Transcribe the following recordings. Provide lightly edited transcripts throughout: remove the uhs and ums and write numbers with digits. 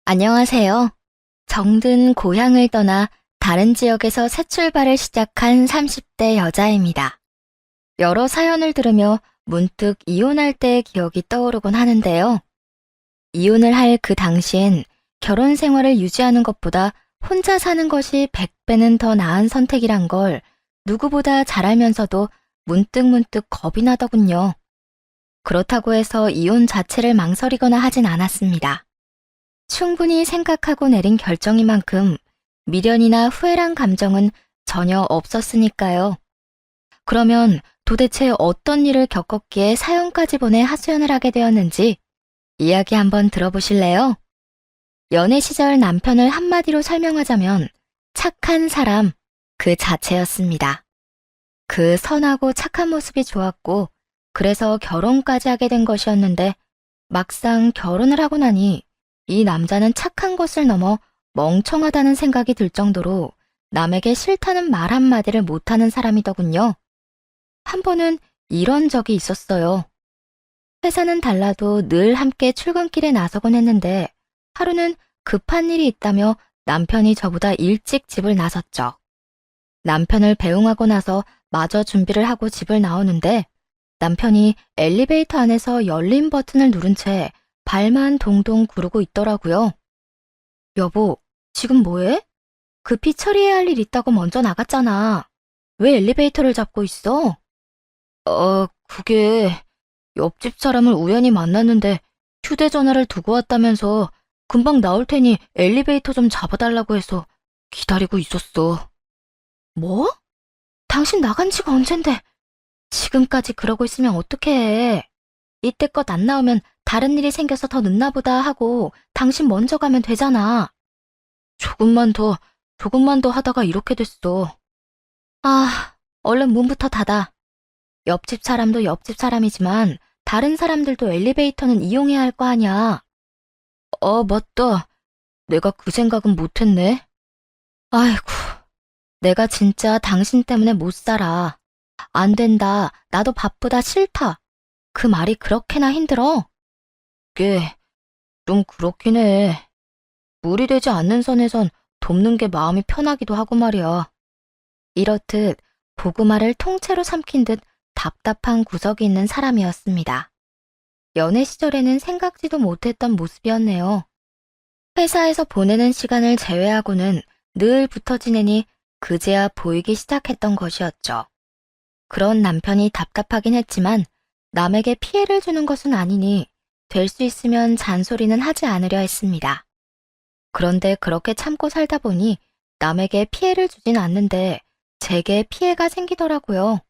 안녕하세요. 정든 고향을 떠나 다른 지역에서 새 출발을 시작한 30대 여자입니다. 여러 사연을 들으며 문득 이혼할 때의 기억이 떠오르곤 하는데요. 이혼을 할 그 당시엔 결혼 생활을 유지하는 것보다 혼자 사는 것이 100배는 더 나은 선택이란 걸 누구보다 잘 알면서도 문득문득 겁이 나더군요. 그렇다고 해서 이혼 자체를 망설이거나 하진 않았습니다. 충분히 생각하고 내린 결정인 만큼 미련이나 후회란 감정은 전혀 없었으니까요. 그러면 도대체 어떤 일을 겪었기에 사연까지 보내 하소연을 하게 되었는지 이야기 한번 들어보실래요? 연애 시절 남편을 한마디로 설명하자면 착한 사람 그 자체였습니다. 그 선하고 착한 모습이 좋았고 그래서 결혼까지 하게 된 것이었는데 막상 결혼을 하고 나니 이 남자는 착한 것을 넘어 멍청하다는 생각이 들 정도로 남에게 싫다는 말 한마디를 못하는 사람이더군요. 한 번은 이런 적이 있었어요. 회사는 달라도 늘 함께 출근길에 나서곤 했는데 하루는 급한 일이 있다며 남편이 저보다 일찍 집을 나섰죠. 남편을 배웅하고 나서 마저 준비를 하고 집을 나오는데 남편이 엘리베이터 안에서 열린 버튼을 누른 채 발만 동동 구르고 있더라고요. 여보, 지금 뭐해? 급히 처리해야 할 일 있다고 먼저 나갔잖아. 왜 엘리베이터를 잡고 있어? 그게 옆집 사람을 우연히 만났는데 휴대전화를 두고 왔다면서 금방 나올 테니 엘리베이터 좀 잡아달라고 해서 기다리고 있었어. 뭐? 당신 나간 지가 언젠데 지금까지 그러고 있으면 어떡해. 이때껏 안 나오면 다른 일이 생겨서 더 늦나 보다 하고 당신 먼저 가면 되잖아. 조금만 더 하다가 이렇게 됐어. 얼른 문부터 닫아. 옆집 사람도 옆집 사람이지만 다른 사람들도 엘리베이터는 이용해야 할 거 아냐. 맞다. 내가 그 생각은 못했네. 아이고, 내가 진짜 당신 때문에 못 살아. 안 된다. 나도 바쁘다. 싫다. 그 말이 그렇게나 힘들어? 꽤, 좀 그렇긴 해. 무리되지 않는 선에선 돕는 게 마음이 편하기도 하고 말이야. 이렇듯 고구마를 통째로 삼킨 듯 답답한 구석이 있는 사람이었습니다. 연애 시절에는 생각지도 못했던 모습이었네요. 회사에서 보내는 시간을 제외하고는 늘 붙어 지내니 그제야 보이기 시작했던 것이었죠. 그런 남편이 답답하긴 했지만 남에게 피해를 주는 것은 아니니 될 수 있으면 잔소리는 하지 않으려 했습니다. 그런데 그렇게 참고 살다 보니 남에게 피해를 주진 않는데 제게 피해가 생기더라고요.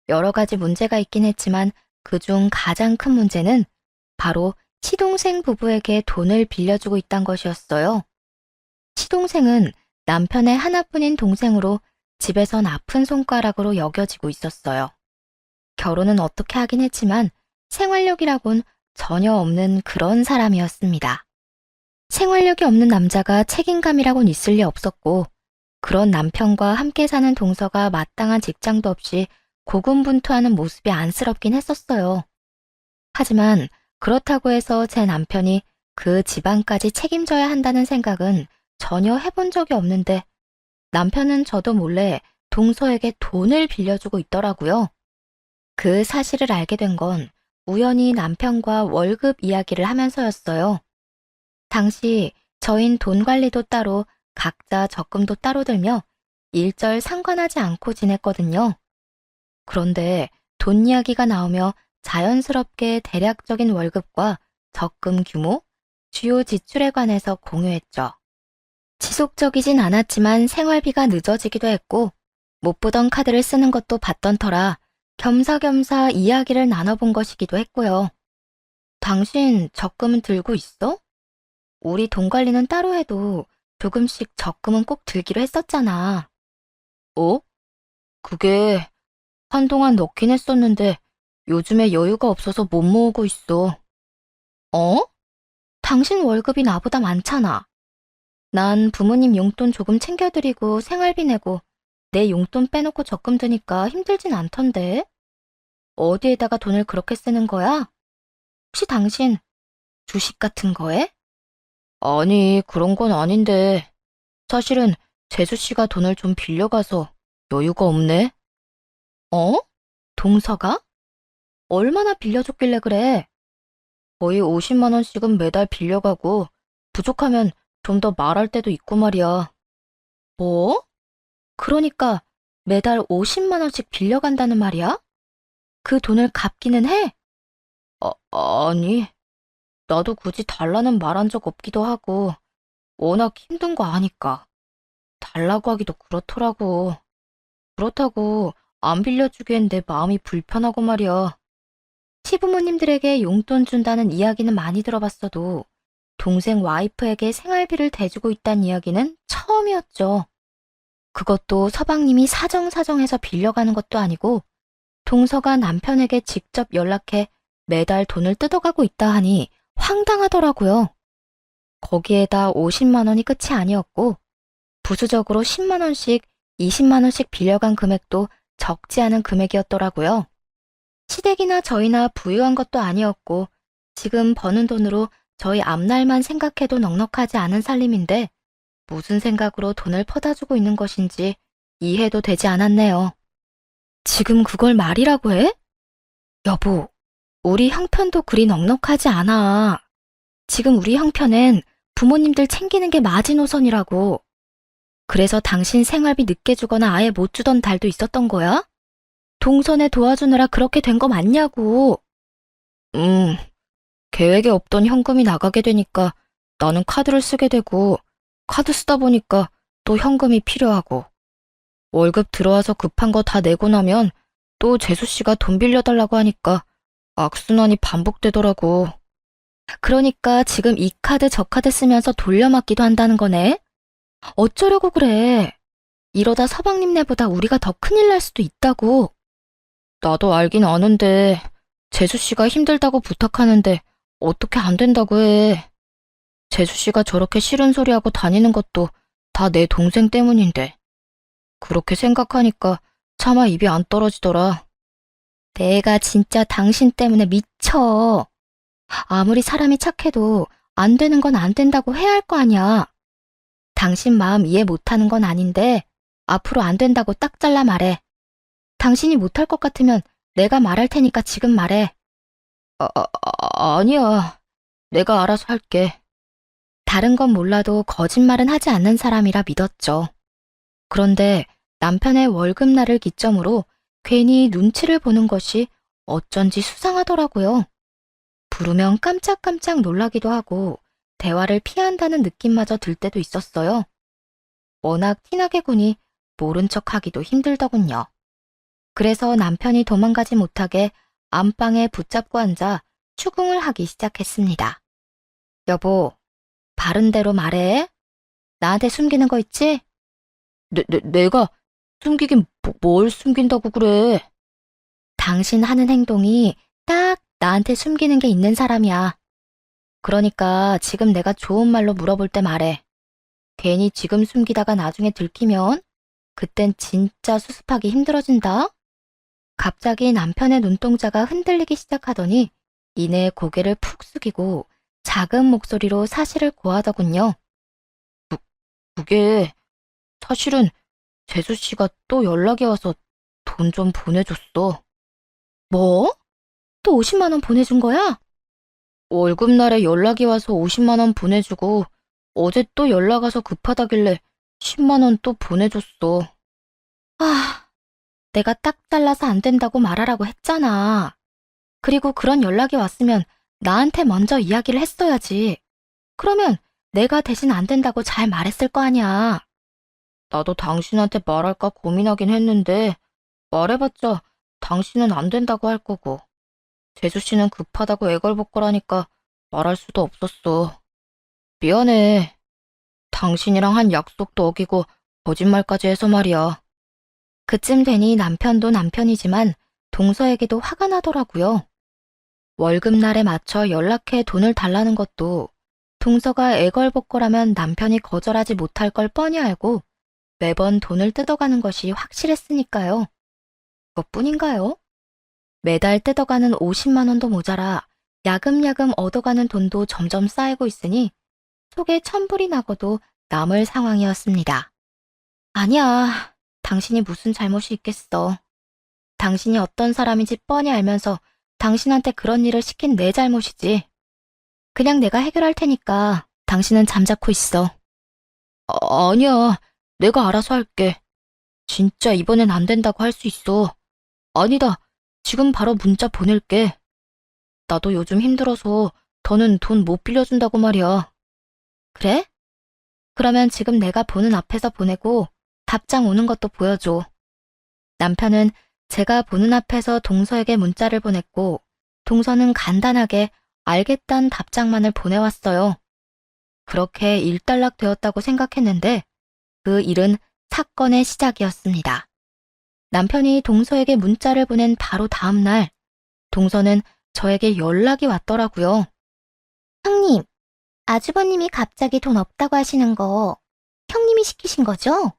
여러 가지 문제가 있긴 했지만 그중 가장 큰 문제는 바로 시동생 부부에게 돈을 빌려주고 있단 것이었어요. 시동생은 남편의 하나뿐인 동생으로 집에선 아픈 손가락으로 여겨지고 있었어요. 결혼은 어떻게 하긴 했지만 생활력이라곤 전혀 없는 그런 사람이었습니다. 생활력이 없는 남자가 책임감이라곤 있을 리 없었고 그런 남편과 함께 사는 동서가 마땅한 직장도 없이 고군분투하는 모습이 안쓰럽긴 했었어요. 하지만 그렇다고 해서 제 남편이 그 집안까지 책임져야 한다는 생각은 전혀 해본 적이 없는데 남편은 저도 몰래 동서에게 돈을 빌려주고 있더라고요. 그 사실을 알게 된 건 우연히 남편과 월급 이야기를 하면서였어요. 당시 저흰 돈 관리도 따로 각자 적금도 따로 들며 일절 상관하지 않고 지냈거든요. 그런데 돈 이야기가 나오며 자연스럽게 대략적인 월급과 적금 규모, 주요 지출에 관해서 공유했죠. 지속적이진 않았지만 생활비가 늦어지기도 했고 못 보던 카드를 쓰는 것도 봤던 터라 겸사겸사 이야기를 나눠본 것이기도 했고요. 당신 적금은 들고 있어? 우리 돈 관리는 따로 해도 조금씩 적금은 꼭 들기로 했었잖아. 어? 그게 한동안 넣긴 했었는데 요즘에 여유가 없어서 못 모으고 있어. 어? 당신 월급이 나보다 많잖아. 난 부모님 용돈 조금 챙겨드리고 생활비 내고 내 용돈 빼놓고 적금 드니까 힘들진 않던데. 어디에다가 돈을 그렇게 쓰는 거야? 혹시 당신 주식 같은 거에? 아니, 그런 건 아닌데. 사실은 재수 씨가 돈을 좀 빌려가서 여유가 없네. 어? 동서가? 얼마나 빌려줬길래 그래? 거의 50만 원씩은 매달 빌려가고 부족하면 좀 더 말할 때도 있고 말이야. 뭐? 그러니까 매달 50만 원씩 빌려간다는 말이야? 그 돈을 갚기는 해? 아니, 나도 굳이 달라는 말한 적 없기도 하고 워낙 힘든 거 아니까. 달라고 하기도 그렇더라고. 그렇다고 안 빌려주기엔 내 마음이 불편하고 말이야. 시부모님들에게 용돈 준다는 이야기는 많이 들어봤어도 동생 와이프에게 생활비를 대주고 있다는 이야기는 처음이었죠. 그것도 서방님이 사정사정해서 빌려가는 것도 아니고 동서가 남편에게 직접 연락해 매달 돈을 뜯어가고 있다 하니 황당하더라고요. 거기에다 50만 원이 끝이 아니었고 부수적으로 10만 원씩, 20만 원씩 빌려간 금액도 적지 않은 금액이었더라고요. 시댁이나 저희나 부유한 것도 아니었고 지금 버는 돈으로 저희 앞날만 생각해도 넉넉하지 않은 살림인데 무슨 생각으로 돈을 퍼다 주고 있는 것인지 이해도 되지 않았네요. 지금 그걸 말이라고 해? 여보, 우리 형편도 그리 넉넉하지 않아. 지금 우리 형편엔 부모님들 챙기는 게 마지노선이라고. 그래서 당신 생활비 늦게 주거나 아예 못 주던 달도 있었던 거야? 동선에 도와주느라 그렇게 된 거 맞냐고. 음, 계획에 없던 현금이 나가게 되니까 나는 카드를 쓰게 되고 카드 쓰다 보니까 또 현금이 필요하고 월급 들어와서 급한 거 다 내고 나면 또 재수 씨가 돈 빌려달라고 하니까 악순환이 반복되더라고. 그러니까 지금 이 카드 저 카드 쓰면서 돌려막기도 한다는 거네? 어쩌려고 그래? 이러다 서방님네보다 우리가 더 큰일 날 수도 있다고. 나도 알긴 아는데 재수 씨가 힘들다고 부탁하는데 어떻게 안 된다고 해. 재수 씨가 저렇게 싫은 소리 하고 다니는 것도 다 내 동생 때문인데. 그렇게 생각하니까 차마 입이 안 떨어지더라. 내가 진짜 당신 때문에 미쳐. 아무리 사람이 착해도 안 되는 건 안 된다고 해야 할 거 아니야. 당신 마음 이해 못하는 건 아닌데 앞으로 안 된다고 딱 잘라 말해. 당신이 못할 것 같으면 내가 말할 테니까 지금 말해. 아니야. 내가 알아서 할게. 다른 건 몰라도 거짓말은 하지 않는 사람이라 믿었죠. 그런데 남편의 월급날을 기점으로 괜히 눈치를 보는 것이 어쩐지 수상하더라고요. 부르면 깜짝깜짝 놀라기도 하고 대화를 피한다는 느낌마저 들 때도 있었어요. 워낙 티나게 구니 모른 척하기도 힘들더군요. 그래서 남편이 도망가지 못하게 안방에 붙잡고 앉아 추궁을 하기 시작했습니다. 여보, 바른 대로 말해. 나한테 숨기는 거 있지? 내가 숨기긴 뭘 숨긴다고 그래? 당신 하는 행동이 딱 나한테 숨기는 게 있는 사람이야. 그러니까 지금 내가 좋은 말로 물어볼 때 말해. 괜히 지금 숨기다가 나중에 들키면 그땐 진짜 수습하기 힘들어진다. 갑자기 남편의 눈동자가 흔들리기 시작하더니 이내 고개를 푹 숙이고 작은 목소리로 사실을 고하더군요. 그게 사실은 재수 씨가 또 연락이 와서 돈 좀 보내줬어. 뭐? 또 50만 원 보내준 거야? 월급날에 연락이 와서 50만 원 보내주고 어제 또 연락 와서 급하다길래 10만 원 또 보내줬어. 아, 내가 딱 잘라서 안 된다고 말하라고 했잖아. 그리고 그런 연락이 왔으면 나한테 먼저 이야기를 했어야지. 그러면 내가 대신 안 된다고 잘 말했을 거 아니야. 나도 당신한테 말할까 고민하긴 했는데 말해봤자 당신은 안 된다고 할 거고 재수 씨는 급하다고 애걸복걸하니까 말할 수도 없었어. 미안해. 당신이랑 한 약속도 어기고 거짓말까지 해서 말이야. 그쯤 되니 남편도 남편이지만 동서에게도 화가 나더라고요. 월급날에 맞춰 연락해 돈을 달라는 것도 동서가 애걸복걸하면 남편이 거절하지 못할 걸 뻔히 알고 매번 돈을 뜯어가는 것이 확실했으니까요. 그것뿐인가요? 매달 뜯어가는 50만 원도 모자라 야금야금 얻어가는 돈도 점점 쌓이고 있으니 속에 천불이 나고도 남을 상황이었습니다. 아니야, 당신이 무슨 잘못이 있겠어. 당신이 어떤 사람인지 뻔히 알면서 당신한테 그런 일을 시킨 내 잘못이지. 그냥 내가 해결할 테니까 당신은 잠자코 있어. 아니야, 내가 알아서 할게. 진짜 이번엔 안 된다고 할 수 있어. 아니다, 지금 바로 문자 보낼게. 나도 요즘 힘들어서 더는 돈 못 빌려준다고 말이야. 그래? 그러면 지금 내가 보는 앞에서 보내고 답장 오는 것도 보여줘. 남편은 제가 보는 앞에서 동서에게 문자를 보냈고 동서는 간단하게 알겠다는 답장만을 보내왔어요. 그렇게 일단락 되었다고 생각했는데 그 일은 사건의 시작이었습니다. 남편이 동서에게 문자를 보낸 바로 다음 날 동서는 저에게 연락이 왔더라고요. 형님, 아주버님이 갑자기 돈 없다고 하시는 거 형님이 시키신 거죠?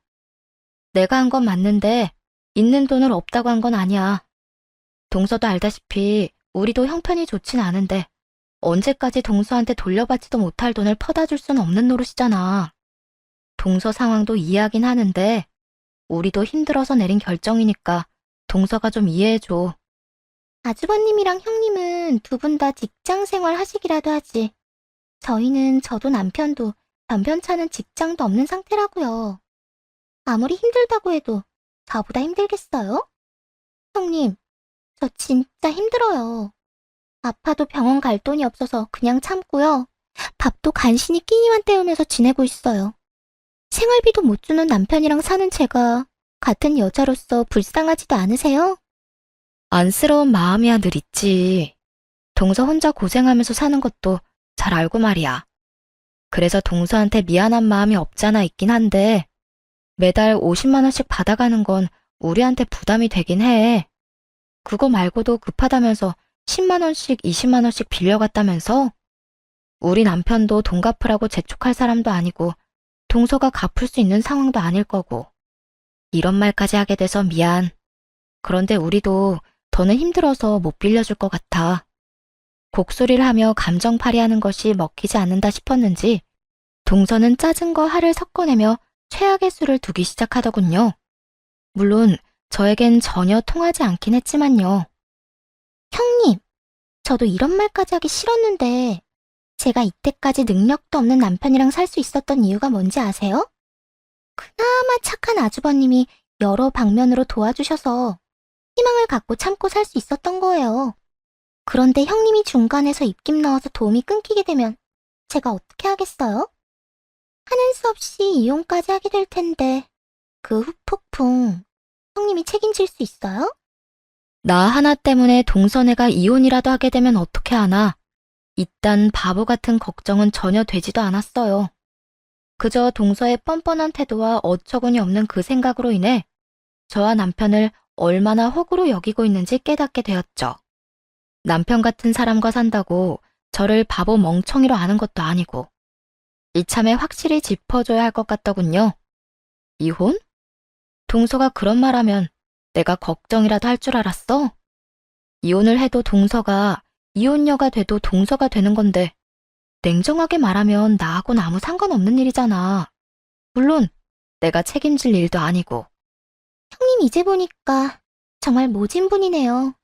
내가 한 건 맞는데 있는 돈을 없다고 한 건 아니야. 동서도 알다시피 우리도 형편이 좋진 않은데 언제까지 동서한테 돌려받지도 못할 돈을 퍼다 줄 수는 없는 노릇이잖아. 동서 상황도 이해하긴 하는데 우리도 힘들어서 내린 결정이니까 동서가 좀 이해해줘. 아주버님이랑 형님은 두 분 다 직장 생활 하시기라도 하지. 저희는 저도 남편도 변변찮은 직장도 없는 상태라고요. 아무리 힘들다고 해도 저보다 힘들겠어요? 형님, 저 진짜 힘들어요. 아파도 병원 갈 돈이 없어서 그냥 참고요. 밥도 간신히 끼니만 때우면서 지내고 있어요. 생활비도 못 주는 남편이랑 사는 제가 같은 여자로서 불쌍하지도 않으세요? 안쓰러운 마음이야 늘 있지. 동서 혼자 고생하면서 사는 것도 잘 알고 말이야. 그래서 동서한테 미안한 마음이 없잖아 있긴 한데 매달 50만 원씩 받아가는 건 우리한테 부담이 되긴 해. 그거 말고도 급하다면서 10만 원씩 20만 원씩 빌려갔다면서? 우리 남편도 돈 갚으라고 재촉할 사람도 아니고 동서가 갚을 수 있는 상황도 아닐 거고. 이런 말까지 하게 돼서 미안. 그런데 우리도 더는 힘들어서 못 빌려줄 것 같아. 곡소리를 하며 감정팔이하는 것이 먹히지 않는다 싶었는지 동서는 짜증 거 화를 섞어내며 최악의 수를 두기 시작하더군요. 물론 저에겐 전혀 통하지 않긴 했지만요. 형님, 저도 이런 말까지 하기 싫었는데 제가 이때까지 능력도 없는 남편이랑 살 수 있었던 이유가 뭔지 아세요? 그나마 착한 아주버님이 여러 방면으로 도와주셔서 희망을 갖고 참고 살 수 있었던 거예요. 그런데 형님이 중간에서 입김 넣어서 도움이 끊기게 되면 제가 어떻게 하겠어요? 하는 수 없이 이혼까지 하게 될 텐데 그 후폭풍 형님이 책임질 수 있어요? 나 하나 때문에 동서네가 이혼이라도 하게 되면 어떻게 하나? 이딴 바보 같은 걱정은 전혀 되지도 않았어요. 그저 동서의 뻔뻔한 태도와 어처구니 없는 그 생각으로 인해 저와 남편을 얼마나 호구로 여기고 있는지 깨닫게 되었죠. 남편 같은 사람과 산다고 저를 바보 멍청이로 아는 것도 아니고 이참에 확실히 짚어줘야 할 것 같더군요. 이혼? 동서가 그런 말하면 내가 걱정이라도 할 줄 알았어? 이혼을 해도 동서가, 이혼녀가 돼도 동서가 되는 건데 냉정하게 말하면 나하고는 아무 상관없는 일이잖아. 물론 내가 책임질 일도 아니고. 형님 이제 보니까 정말 모진 분이네요.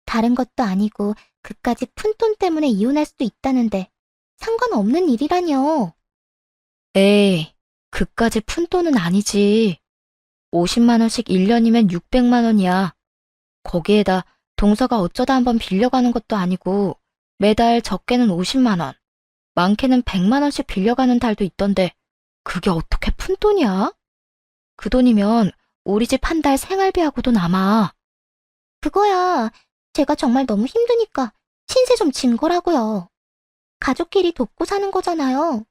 다른 것도 아니고 그까지 푼돈 때문에 이혼할 수도 있다는데 상관없는 일이라뇨. 에이, 그까지 푼돈은 아니지. 50만 원씩 1년이면 600만 원이야. 거기에다 동서가 어쩌다 한번 빌려가는 것도 아니고 매달 적게는 50만 원, 많게는 100만 원씩 빌려가는 달도 있던데 그게 어떻게 푼돈이야? 그 돈이면 우리 집 한 달 생활비하고도 남아. 그거야 제가 정말 너무 힘드니까 신세 좀 진 거라고요. 가족끼리 돕고 사는 거잖아요.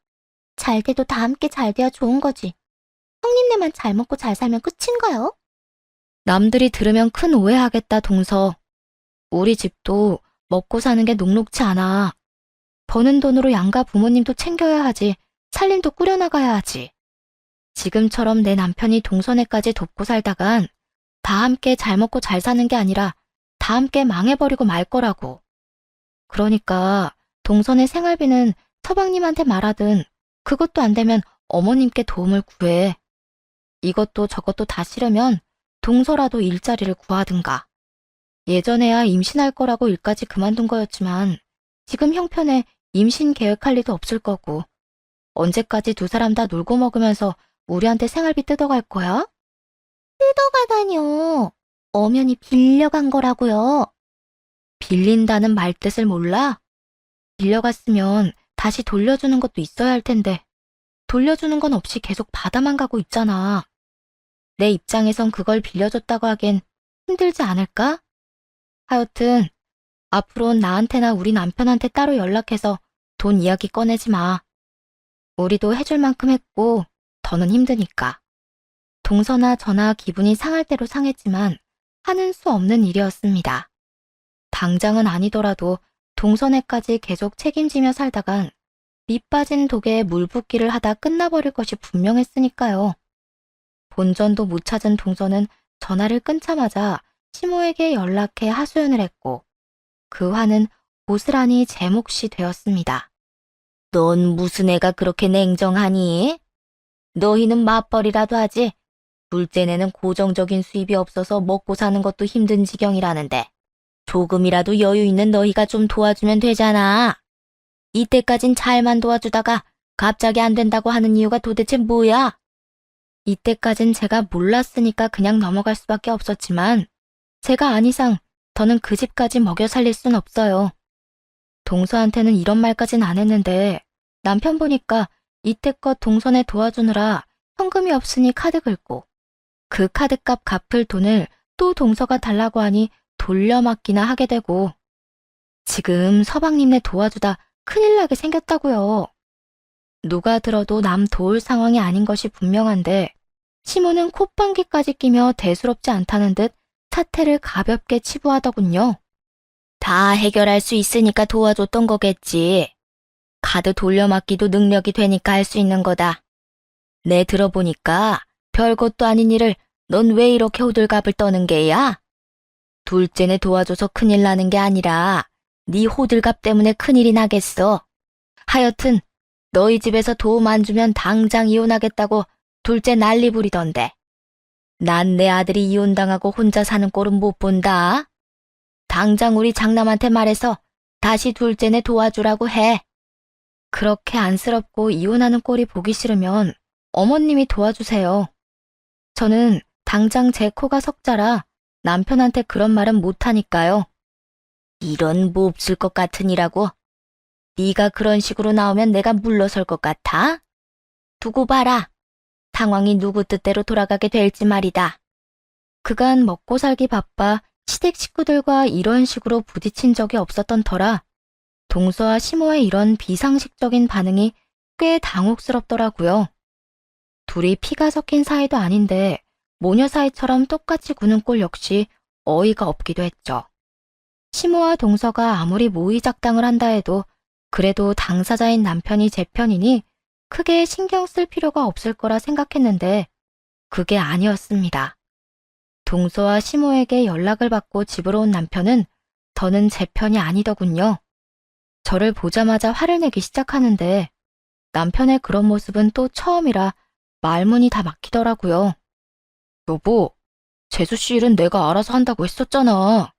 잘 돼도 다 함께 잘 돼야 좋은 거지. 형님네만 잘 먹고 잘 살면 끝인가요? 남들이 들으면 큰 오해하겠다, 동서. 우리 집도 먹고 사는 게 녹록지 않아. 버는 돈으로 양가 부모님도 챙겨야 하지, 살림도 꾸려나가야 하지. 지금처럼 내 남편이 동서네까지 돕고 살다간 다 함께 잘 먹고 잘 사는 게 아니라 다 함께 망해버리고 말 거라고. 그러니까 동서네 생활비는 서방님한테 말하든 그것도 안 되면 어머님께 도움을 구해. 이것도 저것도 다 싫으면 동서라도 일자리를 구하든가. 예전에야 임신할 거라고 일까지 그만둔 거였지만 지금 형편에 임신 계획할 리도 없을 거고 언제까지 두 사람 다 놀고 먹으면서 우리한테 생활비 뜯어갈 거야? 뜯어가다뇨. 엄연히 빌려간 거라고요. 빌린다는 말뜻을 몰라? 빌려갔으면 다시 돌려주는 것도 있어야 할 텐데 돌려주는 건 없이 계속 받아만 가고 있잖아. 내 입장에선 그걸 빌려줬다고 하기엔 힘들지 않을까? 하여튼 앞으로는 나한테나 우리 남편한테 따로 연락해서 돈 이야기 꺼내지 마. 우리도 해줄 만큼 했고 더는 힘드니까. 동서나 저나 기분이 상할 대로 상했지만 하는 수 없는 일이었습니다. 당장은 아니더라도 동서네까지 계속 책임지며 살다간 밑 빠진 독에 물 붓기를 하다 끝나버릴 것이 분명했으니까요. 본전도 못 찾은 동서는 전화를 끊자마자 시모에게 연락해 하소연을 했고 그 화는 고스란히 제 몫이 되었습니다. 넌 무슨 애가 그렇게 냉정하니? 너희는 맞벌이라도 하지. 둘째네는 고정적인 수입이 없어서 먹고 사는 것도 힘든 지경이라는데 조금이라도 여유 있는 너희가 좀 도와주면 되잖아. 이때까진 잘만 도와주다가 갑자기 안 된다고 하는 이유가 도대체 뭐야? 이때까진 제가 몰랐으니까 그냥 넘어갈 수밖에 없었지만 제가 안 이상 더는 그 집까지 먹여 살릴 순 없어요. 동서한테는 이런 말까진 안 했는데 남편 보니까 이때껏 동서네 도와주느라 현금이 없으니 카드 긁고 그 카드값 갚을 돈을 또 동서가 달라고 하니 돌려막기나 하게 되고 지금 서방님네 도와주다 큰일 나게 생겼다고요. 누가 들어도 남 도울 상황이 아닌 것이 분명한데 시모는 콧방귀까지 끼며 대수롭지 않다는 듯 사태를 가볍게 치부하더군요. 다 해결할 수 있으니까 도와줬던 거겠지. 카드 돌려막기도 능력이 되니까 할 수 있는 거다. 내 들어보니까 별것도 아닌 일을 넌 왜 이렇게 호들갑을 떠는 게야? 둘째네 도와줘서 큰일 나는 게 아니라 네 호들갑 때문에 큰일이 나겠어. 하여튼 너희 집에서 도움 안 주면 당장 이혼하겠다고 둘째 난리 부리던데. 난 내 아들이 이혼당하고 혼자 사는 꼴은 못 본다. 당장 우리 장남한테 말해서 다시 둘째네 도와주라고 해. 그렇게 안쓰럽고 이혼하는 꼴이 보기 싫으면 어머님이 도와주세요. 저는 당장 제 코가 석자라 남편한테 그런 말은 못하니까요. 이런 몹쓸 것 같으니라고. 네가 그런 식으로 나오면 내가 물러설 것 같아? 두고 봐라. 상황이 누구 뜻대로 돌아가게 될지 말이다. 그간 먹고 살기 바빠 시댁 식구들과 이런 식으로 부딪힌 적이 없었던 터라 동서와 시모의 이런 비상식적인 반응이 꽤 당혹스럽더라고요. 둘이 피가 섞인 사이도 아닌데 모녀 사이처럼 똑같이 구는 꼴 역시 어이가 없기도 했죠. 시모와 동서가 아무리 모의작당을 한다 해도 그래도 당사자인 남편이 제 편이니 크게 신경 쓸 필요가 없을 거라 생각했는데 그게 아니었습니다. 동서와 시모에게 연락을 받고 집으로 온 남편은 더는 제 편이 아니더군요. 저를 보자마자 화를 내기 시작하는데 남편의 그런 모습은 또 처음이라 말문이 다 막히더라고요. 여보, 재수씨 일은 내가 알아서 한다고 했었잖아.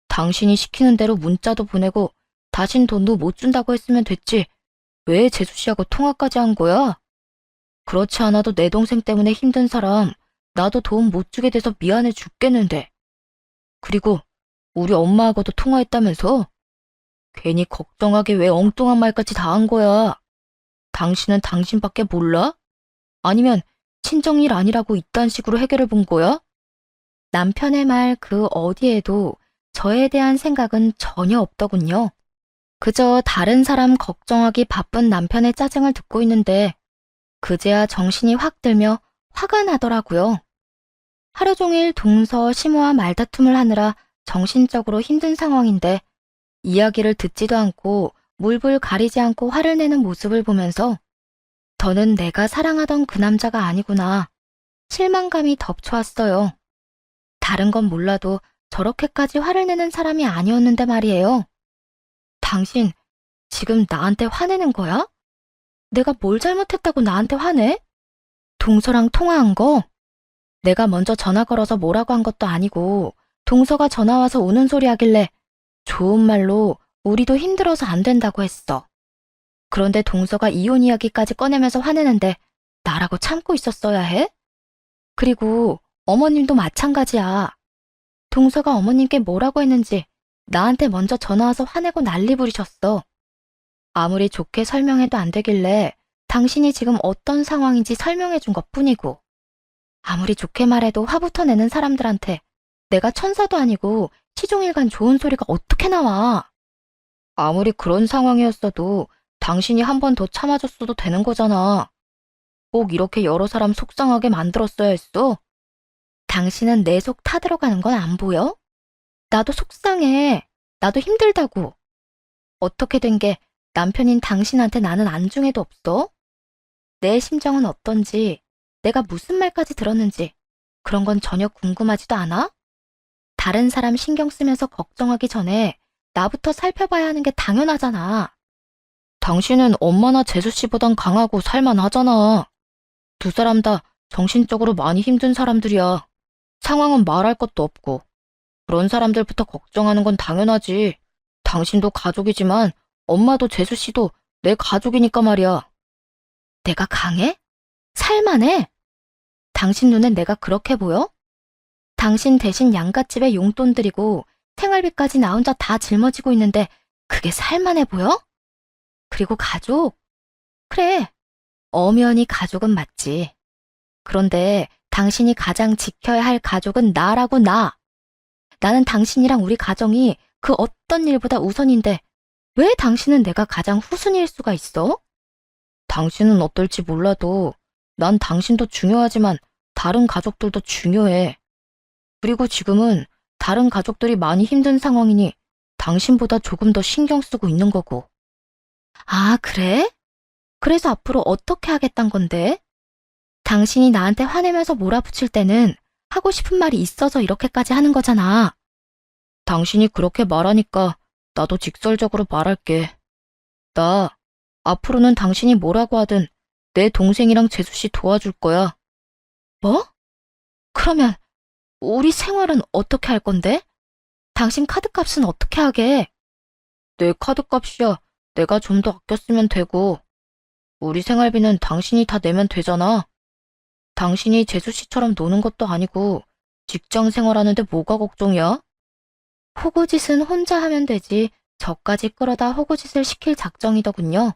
당신이 시키는 대로 문자도 보내고 다신 돈도 못 준다고 했으면 됐지. 왜 재수씨하고 통화까지 한 거야? 그렇지 않아도 내 동생 때문에 힘든 사람 나도 도움 못 주게 돼서 미안해 죽겠는데. 그리고 우리 엄마하고도 통화했다면서? 괜히 걱정하게 왜 엉뚱한 말까지 다 한 거야. 당신은 당신밖에 몰라? 아니면 친정일 아니라고 이딴 식으로 해결을 본 거야? 남편의 말 그 어디에도 저에 대한 생각은 전혀 없더군요. 그저 다른 사람 걱정하기 바쁜 남편의 짜증을 듣고 있는데 그제야 정신이 확 들며 화가 나더라고요. 하루 종일 동서 시모와 말다툼을 하느라 정신적으로 힘든 상황인데 이야기를 듣지도 않고 물불 가리지 않고 화를 내는 모습을 보면서 더는 내가 사랑하던 그 남자가 아니구나. 실망감이 덮쳐왔어요. 다른 건 몰라도 저렇게까지 화를 내는 사람이 아니었는데 말이에요. 당신 지금 나한테 화내는 거야? 내가 뭘 잘못했다고 나한테 화내? 동서랑 통화한 거? 내가 먼저 전화 걸어서 뭐라고 한 것도 아니고 동서가 전화 와서 우는 소리 하길래 좋은 말로 우리도 힘들어서 안 된다고 했어. 그런데 동서가 이혼 이야기까지 꺼내면서 화내는데 나라고 참고 있었어야 해? 그리고 어머님도 마찬가지야. 동서가 어머님께 뭐라고 했는지 나한테 먼저 전화 와서 화내고 난리 부리셨어. 아무리 좋게 설명해도 안 되길래 당신이 지금 어떤 상황인지 설명해 준 것뿐이고, 아무리 좋게 말해도 화부터 내는 사람들한테 내가 천사도 아니고 시종일관 좋은 소리가 어떻게 나와. 아무리 그런 상황이었어도 당신이 한 번 더 참아줬어도 되는 거잖아. 꼭 이렇게 여러 사람 속상하게 만들었어야 했어? 당신은 내 속 타들어가는 건 안 보여? 나도 속상해. 나도 힘들다고. 어떻게 된 게 남편인 당신한테 나는 안중에도 없어? 내 심정은 어떤지, 내가 무슨 말까지 들었는지 그런 건 전혀 궁금하지도 않아? 다른 사람 신경 쓰면서 걱정하기 전에 나부터 살펴봐야 하는 게 당연하잖아. 당신은 엄마나 재수 씨보단 강하고 살만하잖아. 두 사람 다 정신적으로 많이 힘든 사람들이야. 상황은 말할 것도 없고. 그런 사람들부터 걱정하는 건 당연하지. 당신도 가족이지만 엄마도 재수 씨도 내 가족이니까 말이야. 내가 강해? 살만해? 당신 눈엔 내가 그렇게 보여? 당신 대신 양갓집에 용돈 드리고 생활비까지 나 혼자 다 짊어지고 있는데 그게 살만해 보여? 그리고 가족? 그래, 엄연히 가족은 맞지. 그런데 당신이 가장 지켜야 할 가족은 나라고 나. 나는 당신이랑 우리 가정이 그 어떤 일보다 우선인데 왜 당신은 내가 가장 후순위일 수가 있어? 당신은 어떨지 몰라도 난 당신도 중요하지만 다른 가족들도 중요해. 그리고 지금은 다른 가족들이 많이 힘든 상황이니 당신보다 조금 더 신경 쓰고 있는 거고. 아, 그래? 그래서 앞으로 어떻게 하겠단 건데? 당신이 나한테 화내면서 몰아붙일 때는 하고 싶은 말이 있어서 이렇게까지 하는 거잖아. 당신이 그렇게 말하니까 나도 직설적으로 말할게. 나 앞으로는 당신이 뭐라고 하든 내 동생이랑 재수씨 도와줄 거야. 뭐? 그러면 우리 생활은 어떻게 할 건데? 당신 카드값은 어떻게 하게? 내 카드값이야. 내가 좀 더 아껴 쓰면 되고. 우리 생활비는 당신이 다 내면 되잖아. 당신이 재수씨처럼 노는 것도 아니고 직장 생활하는데 뭐가 걱정이야? 호구짓은 혼자 하면 되지 저까지 끌어다 호구짓을 시킬 작정이더군요.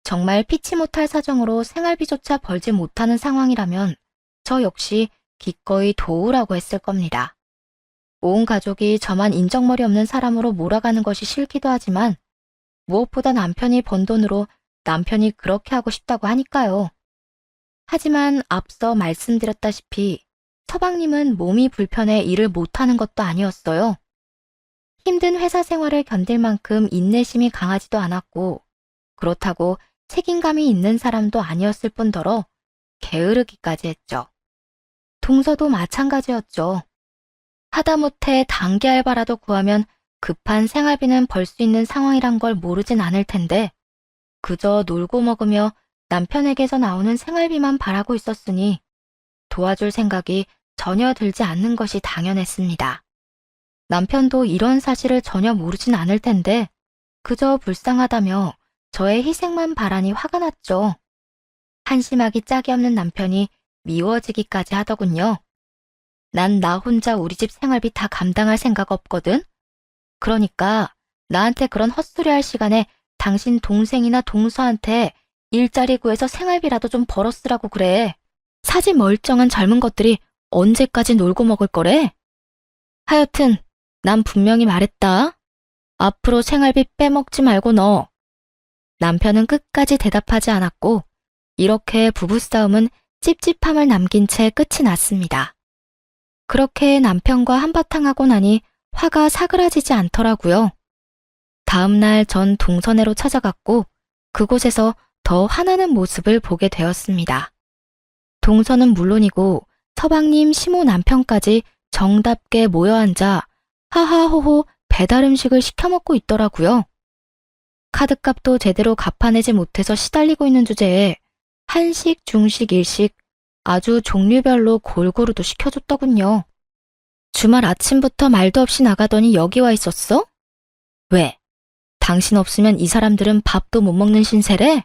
정말 피치 못할 사정으로 생활비조차 벌지 못하는 상황이라면 저 역시 기꺼이 도우라고 했을 겁니다. 온 가족이 저만 인정머리 없는 사람으로 몰아가는 것이 싫기도 하지만 무엇보다 남편이 번 돈으로 남편이 그렇게 하고 싶다고 하니까요. 하지만 앞서 말씀드렸다시피 서방님은 몸이 불편해 일을 못하는 것도 아니었어요. 힘든 회사 생활을 견딜 만큼 인내심이 강하지도 않았고 그렇다고 책임감이 있는 사람도 아니었을 뿐더러 게으르기까지 했죠. 동서도 마찬가지였죠. 하다못해 단기 알바라도 구하면 급한 생활비는 벌 수 있는 상황이란 걸 모르진 않을 텐데 그저 놀고 먹으며 남편에게서 나오는 생활비만 바라고 있었으니 도와줄 생각이 전혀 들지 않는 것이 당연했습니다. 남편도 이런 사실을 전혀 모르진 않을 텐데 그저 불쌍하다며 저의 희생만 바라니 화가 났죠. 한심하기 짝이 없는 남편이 미워지기까지 하더군요. 난 나 혼자 우리 집 생활비 다 감당할 생각 없거든? 그러니까 나한테 그런 헛소리 할 시간에 당신 동생이나 동서한테 일자리 구해서 생활비라도 좀 벌었으라고 그래. 사지 멀쩡한 젊은 것들이 언제까지 놀고 먹을 거래? 하여튼 난 분명히 말했다. 앞으로 생활비 빼먹지 말고 넣어. 남편은 끝까지 대답하지 않았고 이렇게 부부싸움은 찝찝함을 남긴 채 끝이 났습니다. 그렇게 남편과 한바탕 하고 나니 화가 사그라지지 않더라고요. 다음날 전 동서내로 찾아갔고 그곳에서 더 화나는 모습을 보게 되었습니다. 동서는 물론이고 서방님 시모 남편까지 정답게 모여 앉아 하하호호 배달 음식을 시켜 먹고 있더라고요. 카드값도 제대로 갚아내지 못해서 시달리고 있는 주제에 한식, 중식, 일식 아주 종류별로 골고루도 시켜줬더군요. 주말 아침부터 말도 없이 나가더니 여기 와 있었어? 왜? 당신 없으면 이 사람들은 밥도 못 먹는 신세래?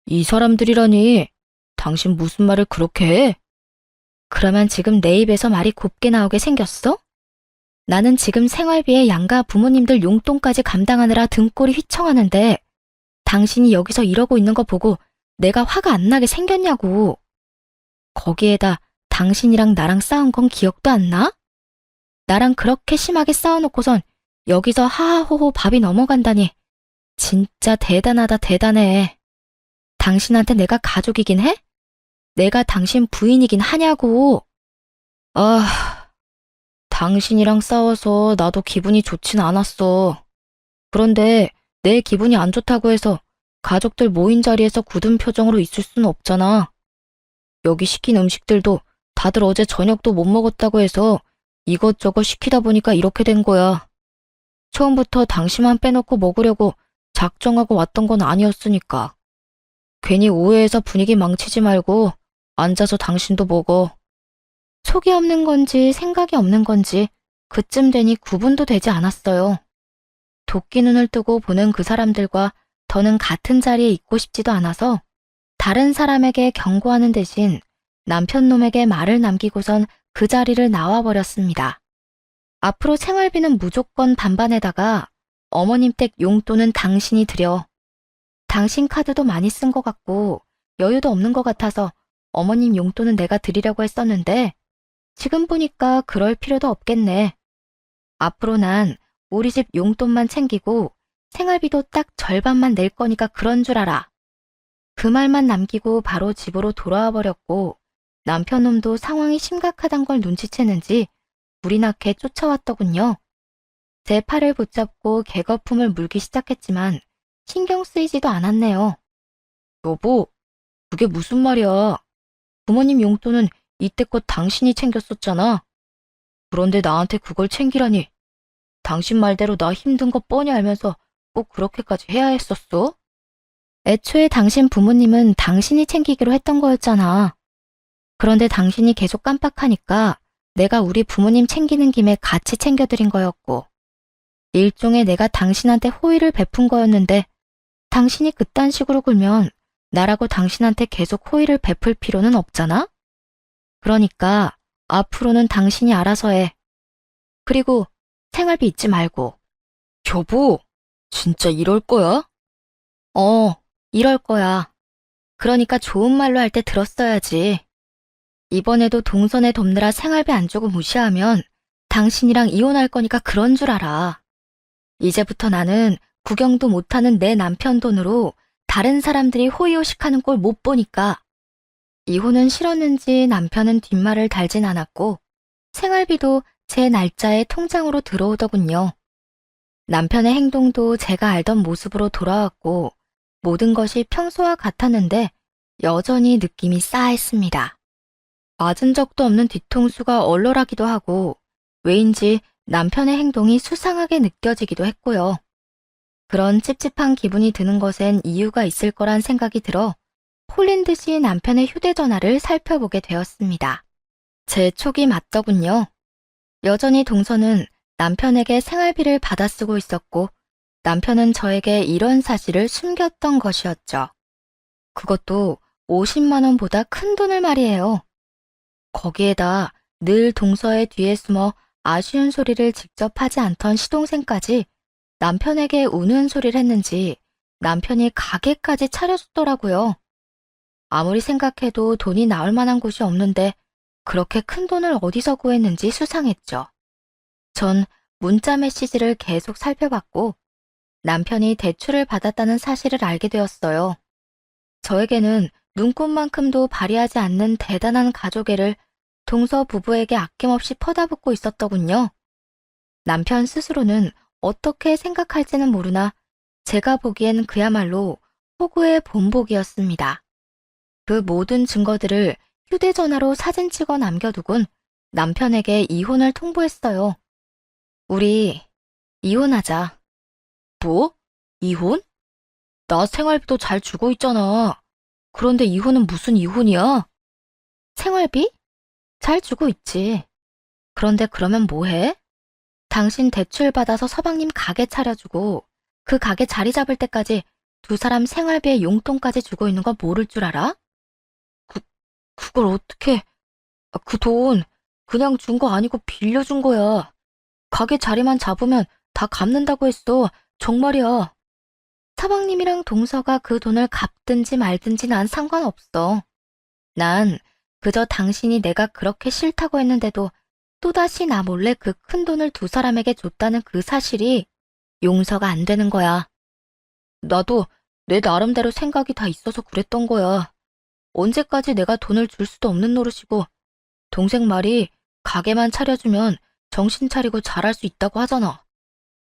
이 사람들이라니, 당신 무슨 말을 그렇게 해? 그러면 지금 내 입에서 말이 곱게 나오게 생겼어? 나는 지금 생활비에 양가 부모님들 용돈까지 감당하느라 등골이 휘청하는데 당신이 여기서 이러고 있는 거 보고 내가 화가 안 나게 생겼냐고. 거기에다 당신이랑 나랑 싸운 건 기억도 안 나? 나랑 그렇게 심하게 싸워놓고선 여기서 하하호호 밥이 넘어간다니. 진짜 대단하다 대단해. 당신한테 내가 가족이긴 해? 내가 당신 부인이긴 하냐고. 아, 당신이랑 싸워서 나도 기분이 좋진 않았어. 그런데 내 기분이 안 좋다고 해서 가족들 모인 자리에서 굳은 표정으로 있을 수는 없잖아. 여기 시킨 음식들도 다들 어제 저녁도 못 먹었다고 해서 이것저것 시키다 보니까 이렇게 된 거야. 처음부터 당신만 빼놓고 먹으려고 작정하고 왔던 건 아니었으니까. 괜히 오해해서 분위기 망치지 말고 앉아서 당신도 먹어. 속이 없는 건지 생각이 없는 건지 그쯤 되니 구분도 되지 않았어요. 도끼 눈을 뜨고 보는 그 사람들과 더는 같은 자리에 있고 싶지도 않아서 다른 사람에게 경고하는 대신 남편 놈에게 말을 남기고선 그 자리를 나와버렸습니다. 앞으로 생활비는 무조건 반반에다가 어머님 댁 용돈은 당신이 드려. 당신 카드도 많이 쓴 것 같고 여유도 없는 것 같아서 어머님 용돈은 내가 드리려고 했었는데 지금 보니까 그럴 필요도 없겠네. 앞으로 난 우리 집 용돈만 챙기고 생활비도 딱 절반만 낼 거니까 그런 줄 알아. 그 말만 남기고 바로 집으로 돌아와 버렸고 남편 놈도 상황이 심각하단 걸 눈치채는지 불이 나게 쫓아왔더군요. 제 팔을 붙잡고 개거품을 물기 시작했지만 신경 쓰이지도 않았네요. 여보, 그게 무슨 말이야? 부모님 용돈은 이때껏 당신이 챙겼었잖아. 그런데 나한테 그걸 챙기라니. 당신 말대로 나 힘든 거 뻔히 알면서 꼭 그렇게까지 해야 했었어? 애초에 당신 부모님은 당신이 챙기기로 했던 거였잖아. 그런데 당신이 계속 깜빡하니까 내가 우리 부모님 챙기는 김에 같이 챙겨드린 거였고 일종의 내가 당신한테 호의를 베푼 거였는데 당신이 그딴 식으로 굴면 나라고 당신한테 계속 호의를 베풀 필요는 없잖아? 그러니까 앞으로는 당신이 알아서 해. 그리고 생활비 잊지 말고. 여보, 진짜 이럴 거야? 이럴 거야. 그러니까 좋은 말로 할 때 들었어야지. 이번에도 동선에 돕느라 생활비 안 주고 무시하면 당신이랑 이혼할 거니까 그런 줄 알아. 이제부터 나는 구경도 못하는 내 남편 돈으로 다른 사람들이 호의호식하는 꼴 못 보니까 이혼은 싫었는지 남편은 뒷말을 달진 않았고 생활비도 제 날짜에 통장으로 들어오더군요. 남편의 행동도 제가 알던 모습으로 돌아왔고 모든 것이 평소와 같았는데 여전히 느낌이 싸했습니다. 맞은 적도 없는 뒤통수가 얼얼하기도 하고 왜인지 남편의 행동이 수상하게 느껴지기도 했고요. 그런 찝찝한 기분이 드는 것엔 이유가 있을 거란 생각이 들어 홀린 듯이 남편의 휴대전화를 살펴보게 되었습니다. 제 촉이 맞더군요. 여전히 동서는 남편에게 생활비를 받아 쓰고 있었고 남편은 저에게 이런 사실을 숨겼던 것이었죠. 그것도 50만 원보다 큰 돈을 말이에요. 거기에다 늘 동서의 뒤에 숨어 아쉬운 소리를 직접 하지 않던 시동생까지 남편에게 우는 소리를 했는지 남편이 가게까지 차려줬더라고요. 아무리 생각해도 돈이 나올 만한 곳이 없는데 그렇게 큰 돈을 어디서 구했는지 수상했죠. 전 문자 메시지를 계속 살펴봤고 남편이 대출을 받았다는 사실을 알게 되었어요. 저에게는 눈꽃만큼도 발휘하지 않는 대단한 가족애를 동서 부부에게 아낌없이 퍼다붓고 있었더군요. 남편 스스로는 어떻게 생각할지는 모르나 제가 보기엔 그야말로 호구의 본보기였습니다. 그 모든 증거들을 휴대전화로 사진 찍어 남겨두곤 남편에게 이혼을 통보했어요. 우리 이혼하자. 뭐? 이혼? 나 생활비도 잘 주고 있잖아. 그런데 이혼은 무슨 이혼이야? 생활비? 잘 주고 있지. 그런데 그러면 뭐해? 당신 대출 받아서 서방님 가게 차려주고 그 가게 자리 잡을 때까지 두 사람 생활비에 용돈까지 주고 있는 거 모를 줄 알아? 그, 그걸 어떻게, 그 돈 그냥 준 거 아니고 빌려준 거야. 가게 자리만 잡으면 다 갚는다고 했어. 정말이야. 서방님이랑 동서가 그 돈을 갚든지 말든지 난 상관없어. 난 그저 당신이 내가 그렇게 싫다고 했는데도 또다시 나 몰래 그 큰 돈을 두 사람에게 줬다는 그 사실이 용서가 안 되는 거야. 나도 내 나름대로 생각이 다 있어서 그랬던 거야. 언제까지 내가 돈을 줄 수도 없는 노릇이고, 동생 말이 가게만 차려주면 정신 차리고 잘할 수 있다고 하잖아.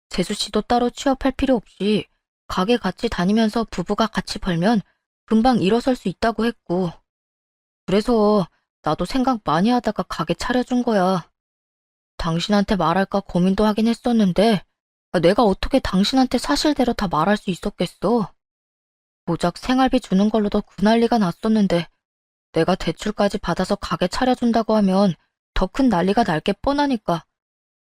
재수 씨도 따로 취업할 필요 없이 가게 같이 다니면서 부부가 같이 벌면 금방 일어설 수 있다고 했고. 그래서 나도 생각 많이 하다가 가게 차려준 거야. 당신한테 말할까 고민도 하긴 했었는데 내가 어떻게 당신한테 사실대로 다 말할 수 있었겠어? 고작 생활비 주는 걸로도 그 난리가 났었는데 내가 대출까지 받아서 가게 차려준다고 하면 더 큰 난리가 날 게 뻔하니까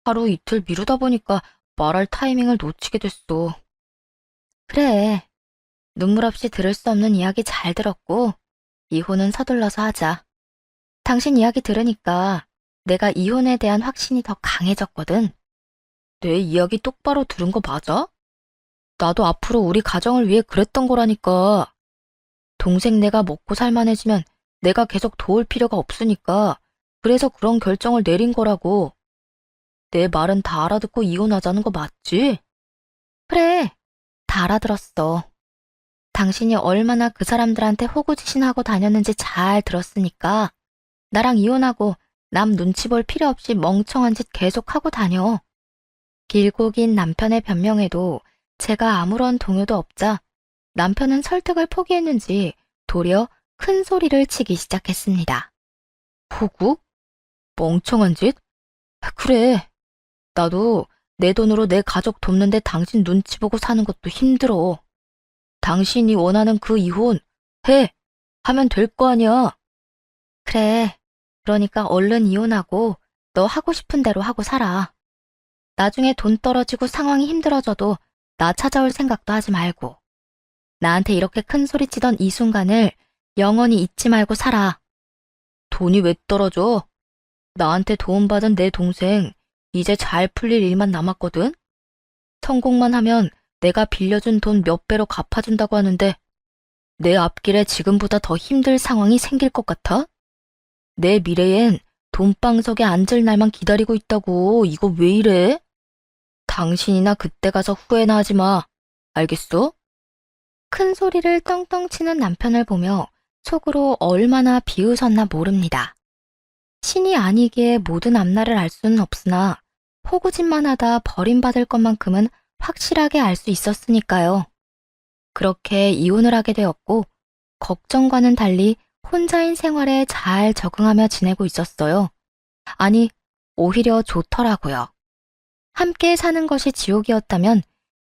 하루 이틀 미루다 보니까 말할 타이밍을 놓치게 됐어. 그래. 눈물 없이 들을 수 없는 이야기 잘 들었고 이혼은 서둘러서 하자. 당신 이야기 들으니까 내가 이혼에 대한 확신이 더 강해졌거든. 내 이야기 똑바로 들은 거 맞아? 나도 앞으로 우리 가정을 위해 그랬던 거라니까. 동생 내가 먹고 살만해지면 내가 계속 도울 필요가 없으니까 그래서 그런 결정을 내린 거라고. 내 말은 다 알아듣고 이혼하자는 거 맞지? 그래, 다 알아들었어. 당신이 얼마나 그 사람들한테 호구지신하고 다녔는지 잘 들었으니까 나랑 이혼하고 남 눈치 볼 필요 없이 멍청한 짓 계속하고 다녀. 길고 긴 남편의 변명에도 제가 아무런 동요도 없자 남편은 설득을 포기했는지 도리어 큰 소리를 치기 시작했습니다. 호구? 멍청한 짓? 그래. 나도 내 돈으로 내 가족 돕는데 당신 눈치 보고 사는 것도 힘들어. 당신이 원하는 그 이혼 해! 하면 될 거 아니야. 그래. 그러니까 얼른 이혼하고 너 하고 싶은 대로 하고 살아. 나중에 돈 떨어지고 상황이 힘들어져도 나 찾아올 생각도 하지 말고. 나한테 이렇게 큰 소리 치던 이 순간을 영원히 잊지 말고 살아. 돈이 왜 떨어져? 나한테 도움받은 내 동생 이제 잘 풀릴 일만 남았거든? 성공만 하면 내가 빌려준 돈 몇 배로 갚아준다고 하는데 내 앞길에 지금보다 더 힘들 상황이 생길 것 같아? 내 미래엔 돈방석에 앉을 날만 기다리고 있다고. 이거 왜 이래? 당신이나 그때 가서 후회나 하지 마. 알겠어? 큰 소리를 떵떵 치는 남편을 보며 속으로 얼마나 비웃었나 모릅니다. 신이 아니기에 모든 앞날을 알 수는 없으나 호구짓만 하다 버림받을 것만큼은 확실하게 알 수 있었으니까요. 그렇게 이혼을 하게 되었고 걱정과는 달리 혼자인 생활에 잘 적응하며 지내고 있었어요. 아니, 오히려 좋더라고요. 함께 사는 것이 지옥이었다면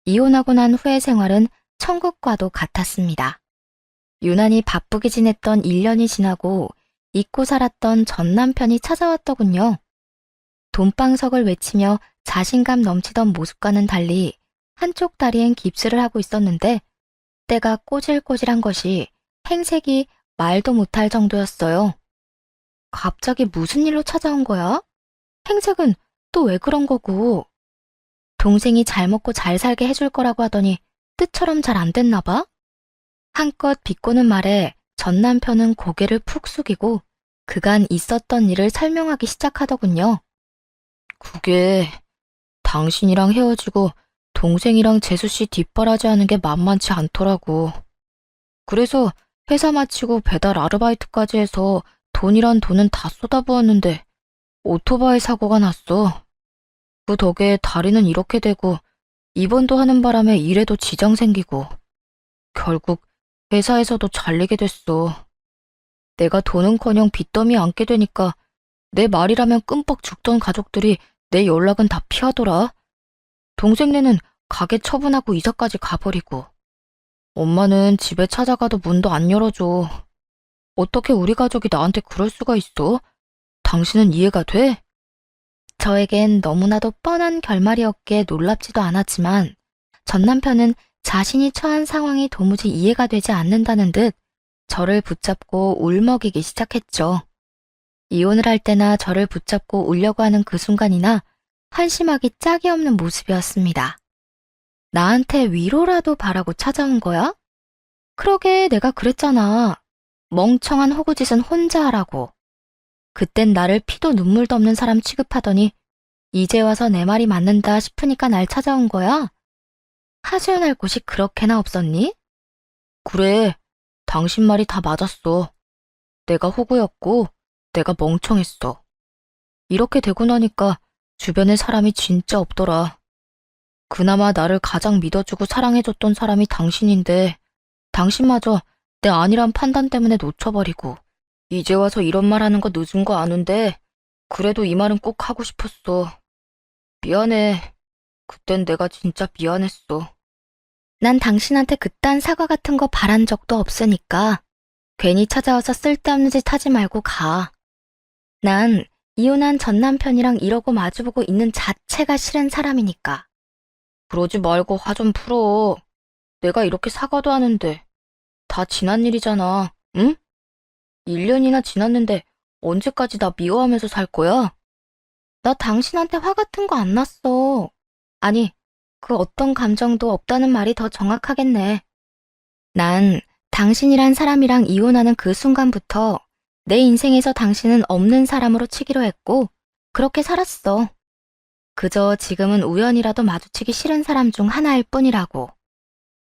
이혼하고 난 후의 생활은 천국과도 같았습니다. 유난히 바쁘게 지냈던 1년이 지나고 잊고 살았던 전 남편이 찾아왔더군요. 돈방석을 외치며 자신감 넘치던 모습과는 달리 한쪽 다리엔 깁스를 하고 있었는데 때가 꼬질꼬질한 것이 행색이 말도 못할 정도였어요. 갑자기 무슨 일로 찾아온 거야? 행색은 또 왜 그런 거고? 동생이 잘 먹고 잘 살게 해줄 거라고 하더니 뜻처럼 잘 안 됐나 봐? 한껏 비꼬는 말에 전 남편은 고개를 푹 숙이고 그간 있었던 일을 설명하기 시작하더군요. 그게 당신이랑 헤어지고 동생이랑 재수씨 뒷바라지하는 게 만만치 않더라고. 그래서 회사 마치고 배달 아르바이트까지 해서 돈이란 돈은 다 쏟아부었는데 오토바이 사고가 났어. 그 덕에 다리는 이렇게 되고 입원도 하는 바람에 일에도 지장 생기고 결국 회사에서도 잘리게 됐어. 내가 돈은커녕 빚더미에 앉게 되니까 내 말이라면 끔뻑 죽던 가족들이 내 연락은 다 피하더라. 동생네는 가게 처분하고 이사까지 가버리고. 엄마는 집에 찾아가도 문도 안 열어줘. 어떻게 우리 가족이 나한테 그럴 수가 있어? 당신은 이해가 돼? 저에겐 너무나도 뻔한 결말이었기에 놀랍지도 않았지만 전 남편은 자신이 처한 상황이 도무지 이해가 되지 않는다는 듯 저를 붙잡고 울먹이기 시작했죠. 이혼을 할 때나 저를 붙잡고 울려고 하는 그 순간이나 한심하기 짝이 없는 모습이었습니다. 나한테 위로라도 바라고 찾아온 거야? 그러게 내가 그랬잖아. 멍청한 호구짓은 혼자 하라고. 그땐 나를 피도 눈물도 없는 사람 취급하더니 이제 와서 내 말이 맞는다 싶으니까 날 찾아온 거야? 하소연할 곳이 그렇게나 없었니? 그래, 당신 말이 다 맞았어. 내가 호구였고 내가 멍청했어. 이렇게 되고 나니까 주변에 사람이 진짜 없더라. 그나마 나를 가장 믿어주고 사랑해줬던 사람이 당신인데 당신마저 내 아니란 판단 때문에 놓쳐버리고 이제 와서 이런 말 하는 거 늦은 거 아는데 그래도 이 말은 꼭 하고 싶었어. 미안해. 그땐 내가 진짜 미안했어. 난 당신한테 그딴 사과 같은 거 바란 적도 없으니까 괜히 찾아와서 쓸데없는 짓 하지 말고 가. 난 이혼한 전 남편이랑 이러고 마주보고 있는 자체가 싫은 사람이니까. 그러지 말고 화 좀 풀어. 내가 이렇게 사과도 하는데 다 지난 일이잖아, 응? 1년이나 지났는데 언제까지 나 미워하면서 살 거야? 나 당신한테 화 같은 거 안 났어. 아니, 그 어떤 감정도 없다는 말이 더 정확하겠네. 난 당신이란 사람이랑 이혼하는 그 순간부터 내 인생에서 당신은 없는 사람으로 치기로 했고 그렇게 살았어. 그저 지금은 우연이라도 마주치기 싫은 사람 중 하나일 뿐이라고.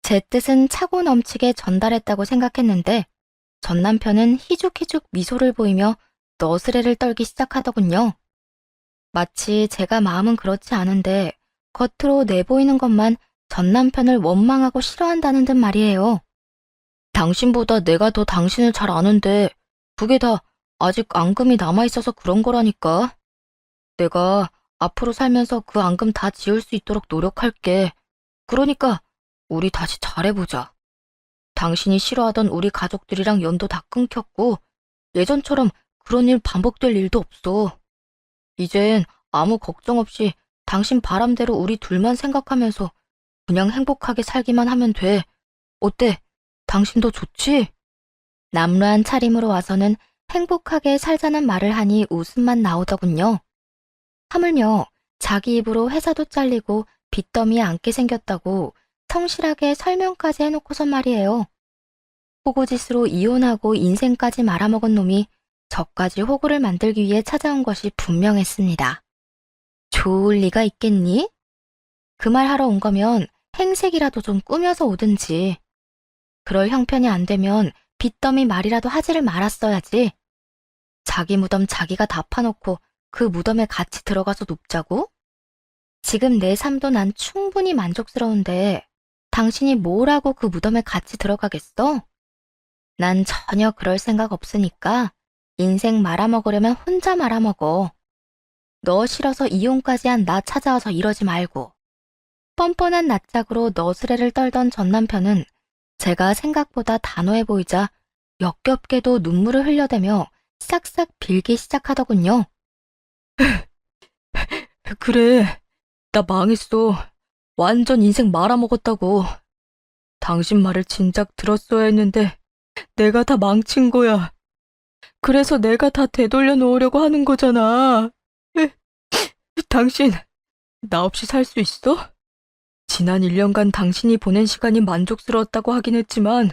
제 뜻은 차고 넘치게 전달했다고 생각했는데 전 남편은 희죽희죽 미소를 보이며 너스레를 떨기 시작하더군요. 마치 제가 마음은 그렇지 않은데 겉으로 내보이는 것만 전 남편을 원망하고 싫어한다는 듯 말이에요. 당신보다 내가 더 당신을 잘 아는데 그게 다 아직 앙금이 남아있어서 그런 거라니까. 내가 앞으로 살면서 그 앙금 다 지울 수 있도록 노력할게. 그러니까 우리 다시 잘해보자. 당신이 싫어하던 우리 가족들이랑 연도 다 끊겼고 예전처럼 그런 일 반복될 일도 없어. 이젠 아무 걱정 없이 당신 바람대로 우리 둘만 생각하면서 그냥 행복하게 살기만 하면 돼. 어때? 당신도 좋지? 남루한 차림으로 와서는 행복하게 살자는 말을 하니 웃음만 나오더군요. 하물며 자기 입으로 회사도 잘리고 빚더미에 앉게 생겼다고 성실하게 설명까지 해놓고선 말이에요. 호구짓으로 이혼하고 인생까지 말아먹은 놈이 저까지 호구를 만들기 위해 찾아온 것이 분명했습니다. 좋을 리가 있겠니? 그 말 하러 온 거면 행색이라도 좀 꾸며서 오든지. 그럴 형편이 안 되면 빚더미 말이라도 하지를 말았어야지. 자기 무덤 자기가 다 파놓고 그 무덤에 같이 들어가서 눕자고? 지금 내 삶도 난 충분히 만족스러운데 당신이 뭐라고 그 무덤에 같이 들어가겠어? 난 전혀 그럴 생각 없으니까 인생 말아먹으려면 혼자 말아먹어. 너 싫어서 이혼까지 한 나 찾아와서 이러지 말고. 뻔뻔한 낯짝으로 너스레를 떨던 전 남편은 제가 생각보다 단호해 보이자 역겹게도 눈물을 흘려대며 싹싹 빌기 시작하더군요. 그래, 나 망했어. 완전 인생 말아먹었다고. 당신 말을 진작 들었어야 했는데 내가 다 망친 거야. 그래서 내가 다 되돌려 놓으려고 하는 거잖아. 당신, 나 없이 살 수 있어? 지난 1년간 당신이 보낸 시간이 만족스러웠다고 하긴 했지만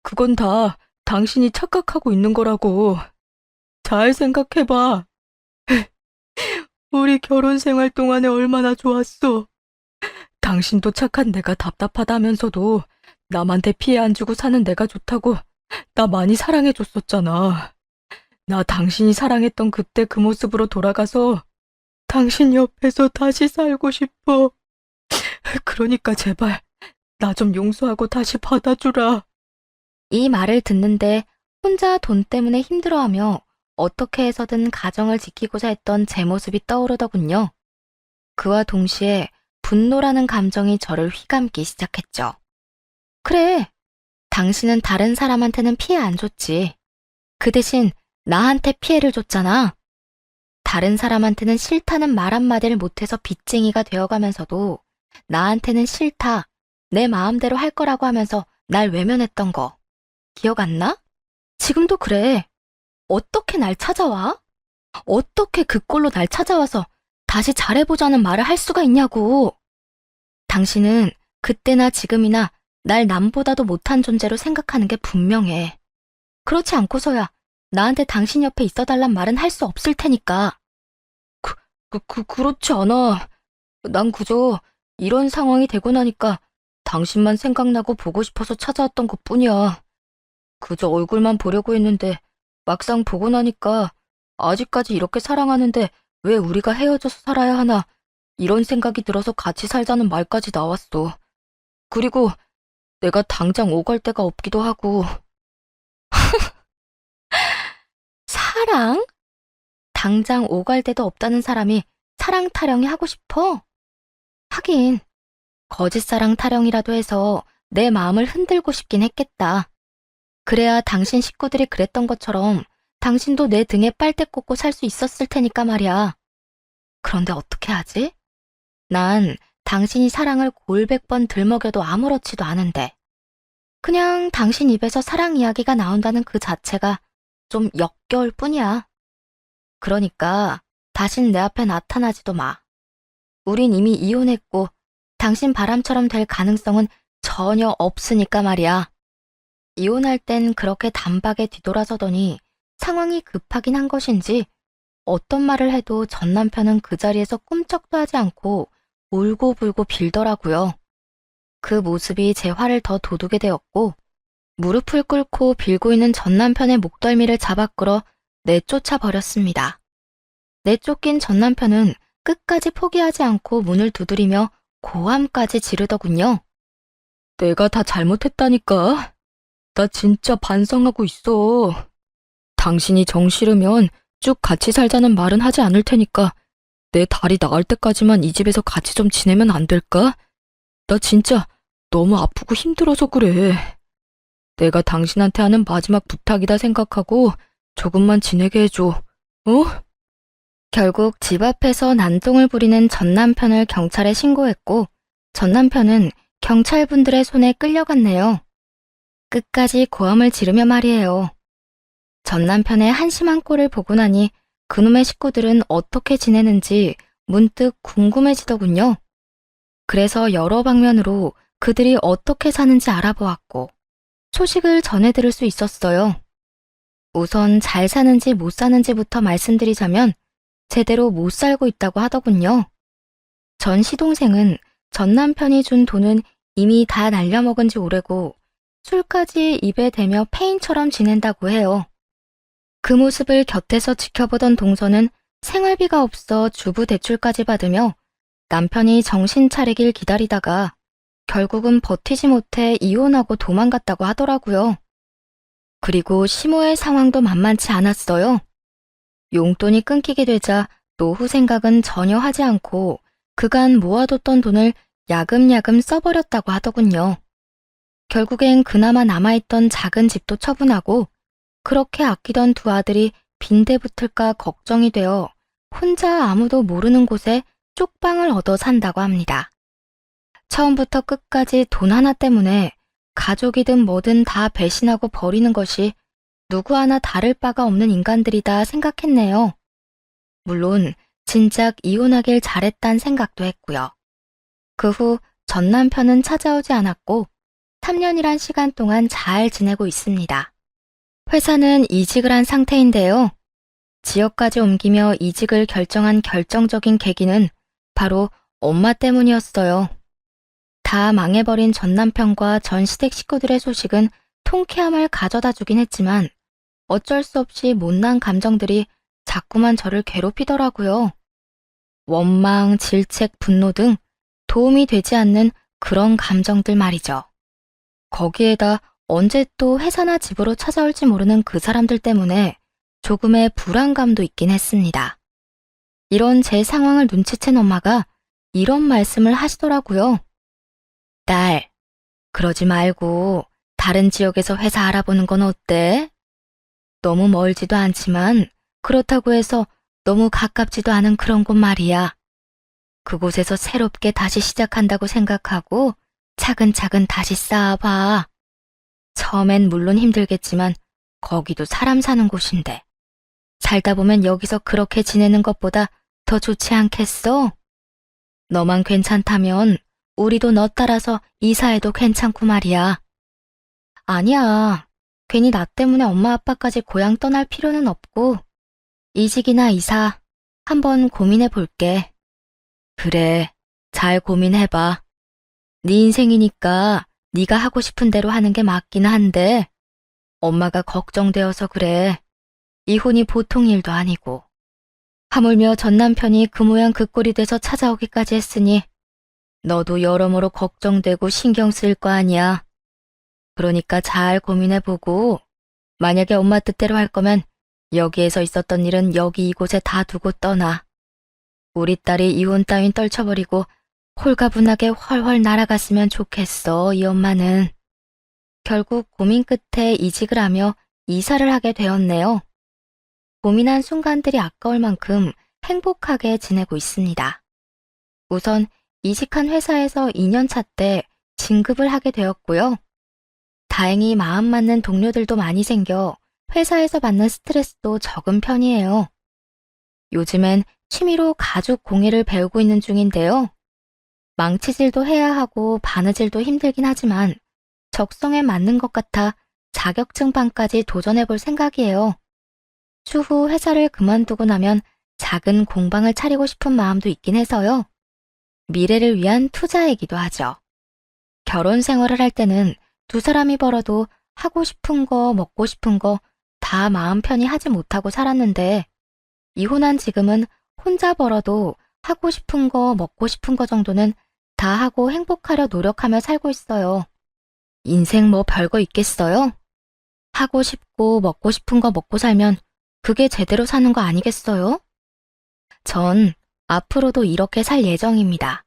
그건 다 당신이 착각하고 있는 거라고. 잘 생각해봐. 우리 결혼 생활 동안에 얼마나 좋았어. 당신도 착한 내가 답답하다면서도 남한테 피해 안 주고 사는 내가 좋다고 나 많이 사랑해줬었잖아. 나 당신이 사랑했던 그때 그 모습으로 돌아가서 당신 옆에서 다시 살고 싶어. 그러니까 제발 나 좀 용서하고 다시 받아주라. 이 말을 듣는데 혼자 돈 때문에 힘들어하며 어떻게 해서든 가정을 지키고자 했던 제 모습이 떠오르더군요. 그와 동시에 분노라는 감정이 저를 휘감기 시작했죠. 그래, 당신은 다른 사람한테는 피해 안 줬지. 그 대신 나한테 피해를 줬잖아. 다른 사람한테는 싫다는 말 한마디를 못해서 빚쟁이가 되어가면서도 나한테는 싫다, 내 마음대로 할 거라고 하면서 날 외면했던 거. 기억 안 나? 지금도 그래. 어떻게 날 찾아와? 어떻게 그 꼴로 날 찾아와서 다시 잘해보자는 말을 할 수가 있냐고. 당신은 그때나 지금이나 날 남보다도 못한 존재로 생각하는 게 분명해. 그렇지 않고서야 나한테 당신 옆에 있어달란 말은 할 수 없을 테니까. 그렇지 않아. 난 그저 이런 상황이 되고 나니까 당신만 생각나고 보고 싶어서 찾아왔던 것뿐이야. 그저 얼굴만 보려고 했는데 막상 보고 나니까 아직까지 이렇게 사랑하는데 왜 우리가 헤어져서 살아야 하나 이런 생각이 들어서 같이 살자는 말까지 나왔어. 그리고 내가 당장 오갈 데가 없기도 하고. 사랑? 당장 오갈 데도 없다는 사람이 사랑 타령이 하고 싶어? 하긴 거짓 사랑 타령이라도 해서 내 마음을 흔들고 싶긴 했겠다. 그래야 당신 식구들이 그랬던 것처럼 당신도 내 등에 빨대 꽂고 살 수 있었을 테니까 말이야. 그런데 어떻게 하지? 난 당신이 사랑을 골백 번 들먹여도 아무렇지도 않은데 그냥 당신 입에서 사랑 이야기가 나온다는 그 자체가 좀 역겨울 뿐이야. 그러니까 다신 내 앞에 나타나지도 마. 우린 이미 이혼했고 당신 바람처럼 될 가능성은 전혀 없으니까 말이야. 이혼할 땐 그렇게 단박에 뒤돌아서더니 상황이 급하긴 한 것인지 어떤 말을 해도 전 남편은 그 자리에서 꿈쩍도 하지 않고 울고불고 빌더라고요. 그 모습이 제 화를 더 돋우게 되었고 무릎을 꿇고 빌고 있는 전 남편의 목덜미를 잡아 끌어 내쫓아 버렸습니다. 내쫓긴 전 남편은 끝까지 포기하지 않고 문을 두드리며 고함까지 지르더군요. 내가 다 잘못했다니까. 나 진짜 반성하고 있어. 당신이 정 싫으면 쭉 같이 살자는 말은 하지 않을 테니까 내 다리 나을 때까지만 이 집에서 같이 좀 지내면 안 될까? 나 진짜 너무 아프고 힘들어서 그래. 내가 당신한테 하는 마지막 부탁이다 생각하고 조금만 지내게 해줘. 어? 결국 집 앞에서 난동을 부리는 전 남편을 경찰에 신고했고 전 남편은 경찰분들의 손에 끌려갔네요. 끝까지 고함을 지르며 말이에요. 전 남편의 한심한 꼴을 보고 나니 그놈의 식구들은 어떻게 지내는지 문득 궁금해지더군요. 그래서 여러 방면으로 그들이 어떻게 사는지 알아보았고 소식을 전해 들을 수 있었어요. 우선 잘 사는지 못 사는지부터 말씀드리자면 제대로 못 살고 있다고 하더군요. 전 시동생은 전 남편이 준 돈은 이미 다 날려먹은 지 오래고 술까지 입에 대며 페인처럼 지낸다고 해요. 그 모습을 곁에서 지켜보던 동서는 생활비가 없어 주부 대출까지 받으며 남편이 정신 차리길 기다리다가 결국은 버티지 못해 이혼하고 도망갔다고 하더라고요. 그리고 시모의 상황도 만만치 않았어요. 용돈이 끊기게 되자 노후 생각은 전혀 하지 않고 그간 모아뒀던 돈을 야금야금 써버렸다고 하더군요. 결국엔 그나마 남아있던 작은 집도 처분하고 그렇게 아끼던 두 아들이 빈대 붙을까 걱정이 되어 혼자 아무도 모르는 곳에 쪽방을 얻어 산다고 합니다. 처음부터 끝까지 돈 하나 때문에 가족이든 뭐든 다 배신하고 버리는 것이 누구 하나 다를 바가 없는 인간들이다 생각했네요. 물론 진작 이혼하길 잘했단 생각도 했고요. 그 후 전 남편은 찾아오지 않았고 3년이란 시간 동안 잘 지내고 있습니다. 회사는 이직을 한 상태인데요. 지역까지 옮기며 이직을 결정한 결정적인 계기는 바로 엄마 때문이었어요. 다 망해버린 전 남편과 전 시댁 식구들의 소식은 통쾌함을 가져다 주긴 했지만 어쩔 수 없이 못난 감정들이 자꾸만 저를 괴롭히더라고요. 원망, 질책, 분노 등 도움이 되지 않는 그런 감정들 말이죠. 거기에다 언제 또 회사나 집으로 찾아올지 모르는 그 사람들 때문에 조금의 불안감도 있긴 했습니다. 이런 제 상황을 눈치챈 엄마가 이런 말씀을 하시더라고요. 딸, 그러지 말고 다른 지역에서 회사 알아보는 건 어때? 너무 멀지도 않지만 그렇다고 해서 너무 가깝지도 않은 그런 곳 말이야. 그곳에서 새롭게 다시 시작한다고 생각하고 차근차근 다시 쌓아봐. 처음엔 물론 힘들겠지만 거기도 사람 사는 곳인데. 살다 보면 여기서 그렇게 지내는 것보다 더 좋지 않겠어? 너만 괜찮다면 우리도 너 따라서 이사해도 괜찮고 말이야. 아니야. 괜히 나 때문에 엄마 아빠까지 고향 떠날 필요는 없고 이직이나 이사 한번 고민해 볼게. 그래, 잘 고민해봐. 네 인생이니까 네가 하고 싶은 대로 하는 게 맞긴 한데 엄마가 걱정되어서 그래. 이혼이 보통 일도 아니고. 하물며 전 남편이 그 모양 그 꼴이 돼서 찾아오기까지 했으니 너도 여러모로 걱정되고 신경 쓸 거 아니야. 그러니까 잘 고민해보고 만약에 엄마 뜻대로 할 거면 여기에서 있었던 일은 여기 이곳에 다 두고 떠나. 우리 딸이 이혼 따윈 떨쳐버리고 홀가분하게 훨훨 날아갔으면 좋겠어, 이 엄마는. 결국 고민 끝에 이직을 하며 이사를 하게 되었네요. 고민한 순간들이 아까울 만큼 행복하게 지내고 있습니다. 우선 이직한 회사에서 2년차 때 진급을 하게 되었고요. 다행히 마음 맞는 동료들도 많이 생겨 회사에서 받는 스트레스도 적은 편이에요. 요즘엔 취미로 가죽 공예를 배우고 있는 중인데요. 망치질도 해야 하고 바느질도 힘들긴 하지만 적성에 맞는 것 같아 자격증반까지 도전해볼 생각이에요. 추후 회사를 그만두고 나면 작은 공방을 차리고 싶은 마음도 있긴 해서요. 미래를 위한 투자이기도 하죠. 결혼 생활을 할 때는 두 사람이 벌어도 하고 싶은 거, 먹고 싶은 거 다 마음 편히 하지 못하고 살았는데 이혼한 지금은 혼자 벌어도 하고 싶은 거, 먹고 싶은 거 정도는 다 하고 행복하려 노력하며 살고 있어요. 인생 뭐 별거 있겠어요? 하고 싶고 먹고 싶은 거 먹고 살면 그게 제대로 사는 거 아니겠어요? 전 앞으로도 이렇게 살 예정입니다.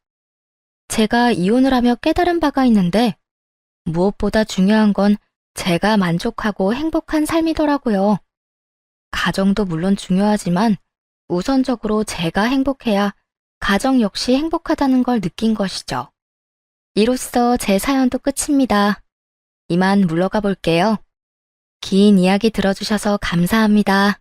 제가 이혼을 하며 깨달은 바가 있는데 무엇보다 중요한 건 제가 만족하고 행복한 삶이더라고요. 가정도 물론 중요하지만 우선적으로 제가 행복해야 가정 역시 행복하다는 걸 느낀 것이죠. 이로써 제 사연도 끝입니다. 이만 물러가 볼게요. 긴 이야기 들어주셔서 감사합니다.